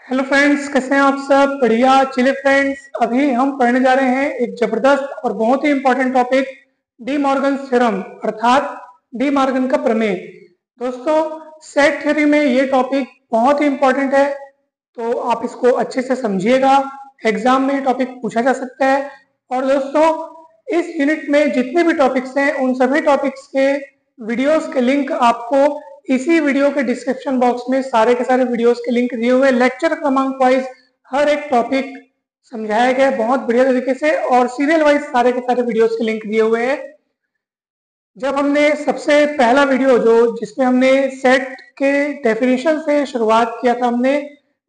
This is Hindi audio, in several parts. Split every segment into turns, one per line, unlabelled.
हेलो फ्रेंड्स, कैसे हैं आप सब? बढ़िया। चलिए फ्रेंड्स, अभी हम पढ़ने जा रहे हैं एक जबरदस्त और बहुत ही important topic, De Morgan theorem अर्थात डी मॉर्गन का प्रमेय। दोस्तों, सेट थ्योरी में ये टॉपिक बहुत ही इंपॉर्टेंट है, तो आप इसको अच्छे से समझिएगा। एग्जाम में ये टॉपिक पूछा जा सकता है। और दोस्तों, इस यूनिट में जितने भी टॉपिक्स हैं उन सभी टॉपिक्स के वीडियोस के लिंक आपको इसी वीडियो के डिस्क्रिप्शन बॉक्स में सारे के सारे वीडियोस के लिंक दिए हुए, लेक्चर क्रमांक वाइज हर एक टॉपिक समझाया गया बहुत बढ़िया तरीके से, और सीरियल वाइज सारे के सारे वीडियोस के लिंक दिए हुए हैं। जब हमने सबसे पहला वीडियो जिसमें हमने सेट के डेफिनेशन से शुरुआत किया था हमने,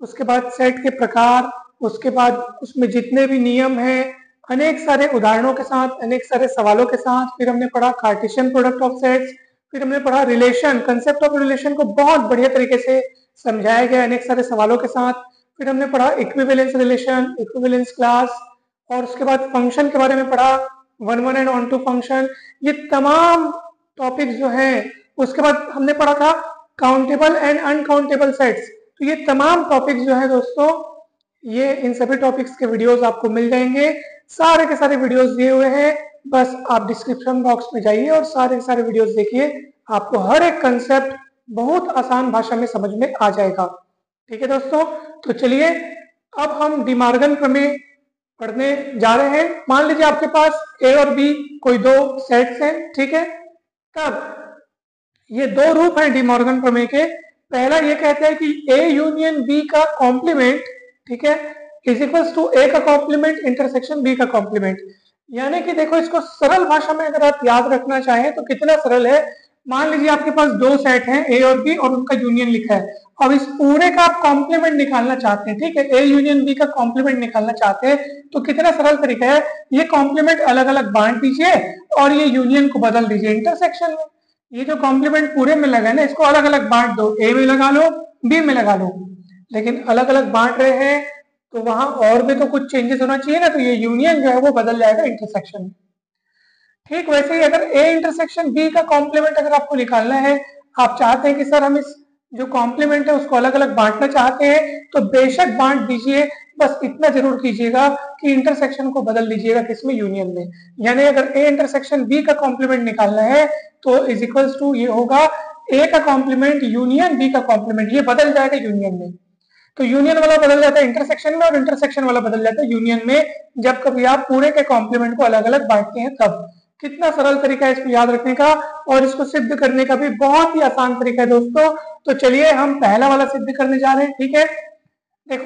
उसके बाद सेट के प्रकार, उसके बाद उसमें जितने भी नियम हैं, अनेक सारे उदाहरणों के साथ, अनेक सारे सवालों के साथ, फिर हमने पढ़ा कार्टेशियन प्रोडक्ट ऑफ सेट्स, फिर हमने पढ़ा रिलेशन, कंसेप्ट ऑफ रिलेशन को बहुत बढ़िया तरीके से समझाया गया अनेक सारे सवालों के साथ। फिर हमने पढ़ा इक्विवेलेंस रिलेशन, इक्विवेलेंस क्लास, और उसके बाद फंक्शन के बारे में पढ़ा, one one and onto function, ये तमाम टॉपिक्स जो हैं। उसके बाद हमने पढ़ा था काउंटेबल एंड अनकाउंटेबल सेट्स। तो ये तमाम टॉपिक्स जो है दोस्तों, ये इन सभी टॉपिक्स के वीडियोस आपको मिल जाएंगे। सारे के सारे वीडियोस दिए हुए हैं, बस आप डिस्क्रिप्शन बॉक्स में जाइए और सारे के सारे वीडियोस देखिए। आपको हर एक कंसेप्ट बहुत आसान भाषा में समझ में आ जाएगा। ठीक है दोस्तों, तो चलिए अब हम डी मॉर्गन प्रमेय पढ़ने जा रहे हैं। मान लीजिए आपके पास ए और बी कोई दो सेट्स हैं, ठीक है। तब ये दो रूप हैं डी मॉर्गन प्रमेय के। पहला ये कहता है कि ए यूनियन बी का कॉम्प्लीमेंट, ठीक है, इज इक्वल्स टू ए का कॉम्प्लीमेंट इंटरसेक्शन बी का कॉम्प्लीमेंट। यानी कि देखो, इसको सरल भाषा में अगर आप याद रखना चाहें तो कितना सरल है। मान लीजिए आपके पास दो सेट हैं ए और बी और उनका यूनियन लिखा है। अब इस पूरे का आप कॉम्प्लीमेंट निकालना चाहते हैं, ठीक है, ए यूनियन बी का कॉम्प्लीमेंट निकालना चाहते हैं, तो कितना सरल तरीका है, ये कॉम्प्लीमेंट अलग अलग बांट दीजिए और ये यूनियन को बदल दीजिए इंटरसेक्शन में। ये जो कॉम्प्लीमेंट पूरे में लगा है ना, इसको अलग अलग बांट दो, ए में लगा लो, बी में लगा लो। लेकिन अलग अलग बांट रहे हैं तो वहां और भी तो कुछ चेंजेस होना चाहिए ना, तो ये यूनियन जो है वो बदल जाएगा इंटरसेक्शन में। ठीक वैसे ही अगर ए इंटरसेक्शन बी का कॉम्प्लीमेंट अगर आपको निकालना है, आप चाहते हैं कि सर हम इस जो कॉम्प्लीमेंट है उसको अलग अलग बांटना चाहते हैं, तो बेशक बांट दीजिए। बस इतना जरूर कीजिएगा कि इंटरसेक्शन को बदल दीजिएगा किसमें, यूनियन में। यानी अगर ए इंटरसेक्शन बी का कॉम्प्लीमेंट निकालना है तो इज इक्वल्स टू ये होगा ए का कॉम्प्लीमेंट यूनियन बी का कॉम्प्लीमेंट, ये बदल जाएगा यूनियन में। तो यूनियन वाला बदल जाता है इंटरसेक्शन में और इंटरसेक्शन वाला बदल जाता है यूनियन में, जब कभी आप पूरे के कॉम्प्लीमेंट को अलग अलग बांटते हैं तब। कितना सरल तरीका है इसको याद रखने का, और इसको सिद्ध करने का भी बहुत ही आसान तरीका है दोस्तों। तो चलिए हम पहला वाला सिद्ध करने जा रहे हैं, ठीक है। देखो,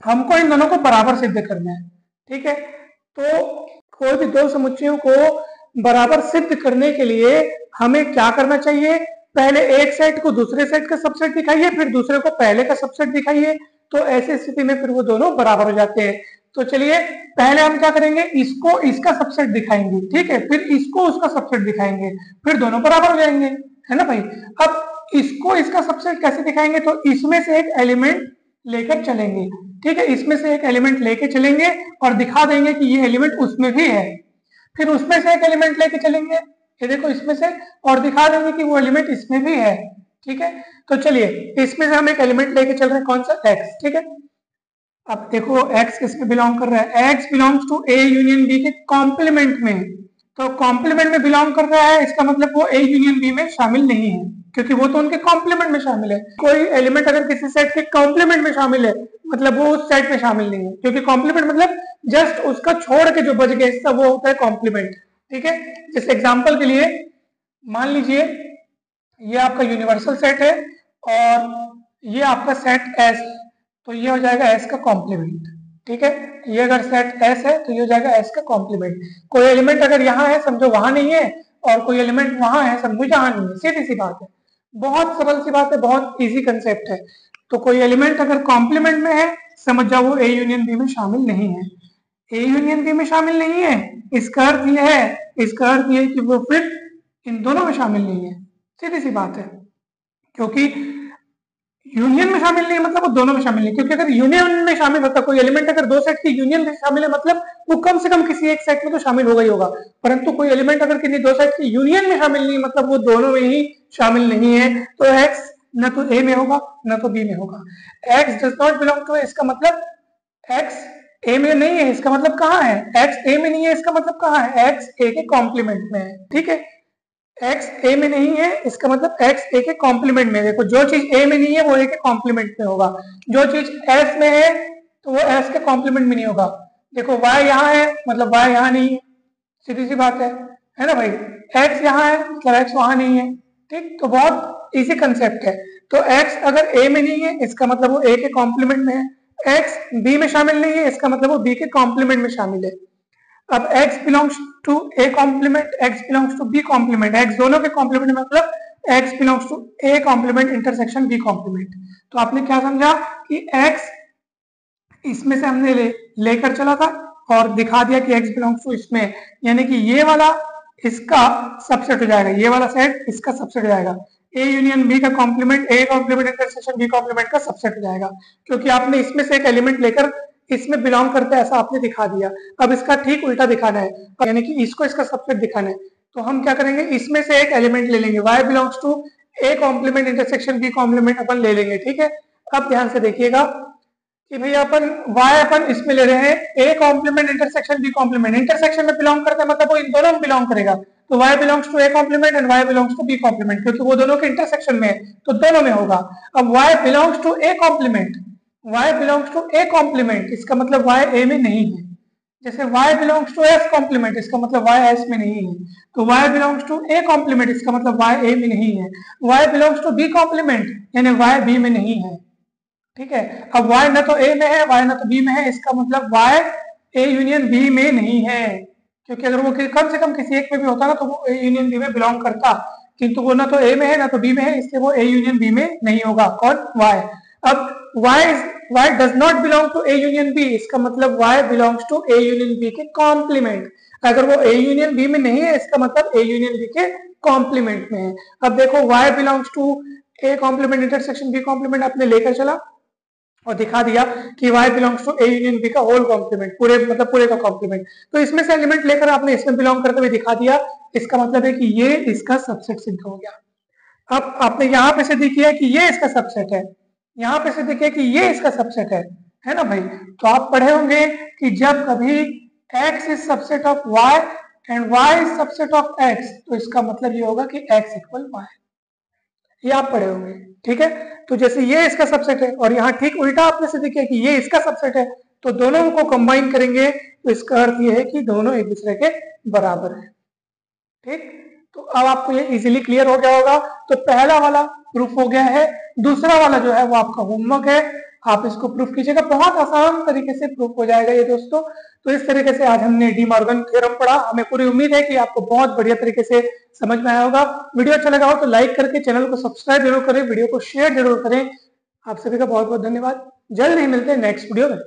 हमको इन दोनों को बराबर सिद्ध करना है, ठीक है। तो कोई भी दो समुच्चयों को बराबर सिद्ध करने के लिए हमें क्या करना चाहिए, पहले एक सेट को दूसरे सेट का सबसेट दिखाइए, फिर दूसरे को पहले का सबसेट दिखाइए, तो ऐसी स्थिति में फिर वो दोनों बराबर हो जाते हैं। तो चलिए पहले हम क्या करेंगे, इसको इसका सबसेट दिखाएंगे, ठीक है, फिर इसको उसका सबसेट दिखाएंगे, फिर दोनों बराबर हो जाएंगे, है ना भाई। अब इसको इसका सबसेट कैसे दिखाएंगे, तो इसमें से एक एलिमेंट लेकर चलेंगे, ठीक है, इसमें से एक एलिमेंट लेके चलेंगे और दिखा देंगे कि ये एलिमेंट उसमें भी है। फिर उसमें से एक एलिमेंट लेके चलेंगे, ये देखो इसमें से, और दिखा देंगे कि वो एलिमेंट इसमें भी है, ठीक है। तो चलिए इसमें से हम एक एलिमेंट लेके चल रहे हैं, कौन सा, x, ठीक है। अब देखो x किसमें बिलोंग कर रहा है, x belongs to a union b के कॉम्प्लीमेंट में। तो कॉम्प्लीमेंट में बिलोंग कर रहा है, इसका मतलब वो a यूनियन b में शामिल नहीं है, क्योंकि वो तो उनके कॉम्प्लीमेंट में शामिल है। कोई एलिमेंट अगर किसी सेट के कॉम्प्लीमेंट में शामिल है, मतलब वो उस सेट में शामिल नहीं है, क्योंकि कॉम्प्लीमेंट मतलब जस्ट उसका छोड़ के जो बच गया हिस्सा वो होता है कॉम्प्लीमेंट, ठीक है। जैसे एग्जांपल के लिए मान लीजिए ये आपका यूनिवर्सल सेट है और ये आपका सेट S, तो ये हो जाएगा S का कॉम्प्लीमेंट, ठीक है। ये अगर सेट S है तो ये हो जाएगा S का कॉम्प्लीमेंट। कोई एलिमेंट अगर यहाँ है समझो वहां नहीं है, और कोई एलिमेंट वहां है समझो यहाँ नहीं है, सीधी सी बात है, बहुत सरल सी बात है, बहुत इजी कंसेप्ट है। तो कोई एलिमेंट अगर कॉम्प्लीमेंट में है समझ जाओ वो ए यूनियन बी में शामिल नहीं है। ए यूनियन बी में शामिल नहीं है, इसका अर्थ यह है, इसका अर्थ यह है कि वो फिर इन दोनों में शामिल नहीं है, सीधी सी बात है। क्योंकि यूनियन में शामिल नहीं मतलब वो दोनों में शामिल नहीं, क्योंकि अगर यूनियन में शामिल होता, कोई एलिमेंट अगर दो सेट की यूनियन में शामिल है मतलब वो कम से कम किसी एक सेट में तो शामिल होगा ही होगा, परंतु कोई एलिमेंट अगर किसी दो सेट की यूनियन में शामिल नहीं मतलब वो दोनों में ही शामिल नहीं है। तो x न तो ए में होगा न तो बी में होगा। X does not belong to A, इसका मतलब एक्स ए में नहीं है, इसका मतलब कहाँ है? एक्स ए में नहीं है, इसका मतलब कहाँ है? एक्स ए के कॉम्प्लीमेंट में है। ठीक है, एक्स ए में नहीं है, इसका मतलब एक्स ए के कॉम्प्लीमेंट में। देखो जो चीज ए में नहीं है वो ए के कॉम्प्लीमेंट में होगा, जो चीज एस में है तो वो एस के कॉम्प्लीमेंट में नहीं होगा। देखो y यहाँ है मतलब y यहाँ नहीं है, सीधी सी बात है ना भाई। x यहाँ है मतलब x वहां नहीं है। ठीक, तो बहुत इजी कंसेप्ट है। तो x अगर a में नहीं है इसका मतलब वो a के कॉम्प्लीमेंट में है, x b में शामिल नहीं है इसका मतलब वो b के कॉम्प्लीमेंट में शामिल है। अब x belongs to a complement, x belongs to b complement, x दोनों के कॉम्प्लीमेंट मतलब x belongs to a complement intersection b complement. तो आपने क्या समझा कि x इसमें से हमने लेकर चला था और दिखा दिया कि x बिलोंग्स टू इसमें, यानी कि ये वाला इसका सबसेट हो जाएगा, ये वाला सेट इसका सबसेट हो जाएगा। A यूनियन B का complement A complement intersection B complement का सबसेट हो जाएगा, क्योंकि आपने इसमें से एक एलिमेंट लेकर इसमें बिलोंग करता है ऐसा आपने दिखा दिया। अब इसका ठीक उल्टा दिखाना है, यानी कि इसको इसका सबसेट दिखाना है। तो हम क्या करेंगे, इसमें से एक एलिमेंट ले लेंगे, y belongs to A complement intersection B complement अपन ले लेंगे। ठीक है, अब ध्यान से देखिएगा कि भैया अपन इसमें ले रहे हैं A complement intersection B complement, intersection में बिलोंग करता है मतलब वो इन दोनों में बिलोंग करेगा। तो y belongs to A complement and y belongs to B complement, क्योंकि वो दोनों के इंटरसेक्शन में है तो दोनों में होगा। अब y belongs to A complement, y belongs to A complement इसका मतलब y A में नहीं है। जैसे y belongs to S complement इसका मतलब y S में नहीं है। तो y belongs to A complement इसका मतलब y A में नहीं है। y belongs to B complement यानी y B में नहीं है। ठीक है, अब y न तो a में है y न तो b में है, इसका मतलब y a यूनियन b में नहीं है, क्योंकि अगर वो कम से कम किसी एक में भी होता ना तो वो a यूनियन b में बिलोंग करता, किंतु वो न तो a में है न तो b में है, इसलिए वो a यूनियन b में नहीं होगा। कौन? y। अब y does not belong to a union b, इसका मतलब y belongs to a union b के कॉम्प्लीमेंट। अगर वो a यूनियन b में नहीं है इसका मतलब a यूनियन b के कॉम्प्लीमेंट में है। अब देखो y belongs to a complement intersection b complement आपने लेकर चला और दिखा दिया कि y belongs to A union B का होल कॉम्प्लीमेंट, पूरे मतलब पूरे का कॉम्प्लीमेंट। तो इसमें से एलिमेंट लेकर आपने इसमें बिलोंग करते हुए दिखा दिया, इसका मतलब है कि ये इसका सबसेट सिद्ध हो गया। अब आपने यहाँ पे सिद्ध किया कि ये इसका सबसेट है, यहाँ पे सिद्ध किया कि ये इसका सबसेट है ना भाई। तो आप पढ़े होंगे कि जब कभी x is subset of y and y is subset of x, तो इसका मतलब ये होगा कि x इक्वल y, ये आप पढ़े होंगे। ठीक है, तो जैसे ये इसका सबसेट है और यहाँ ठीक उल्टा आपने सिद्ध किया कि ये इसका सबसेट है, तो दोनों को कंबाइन करेंगे तो इसका अर्थ ये है कि दोनों एक दूसरे के बराबर है। ठीक, तो अब आपको ये इजीली क्लियर हो गया होगा। तो पहला वाला प्रूफ हो गया है, दूसरा वाला जो है वो आपका होमवर्क है, आप इसको प्रूफ कीजिएगा, बहुत आसान तरीके से प्रूफ हो जाएगा ये दोस्तों। तो इस तरीके से आज हमने डी मॉर्गन थ्योरम पढ़ा, हमें पूरी उम्मीद है कि आपको बहुत बढ़िया तरीके से समझ में आया होगा। वीडियो अच्छा लगा हो तो लाइक करके चैनल को सब्सक्राइब जरूर करें, वीडियो को शेयर जरूर करें। आप सभी का बहुत बहुत धन्यवाद, जल्द ही मिलते हैं नेक्स्ट वीडियो में।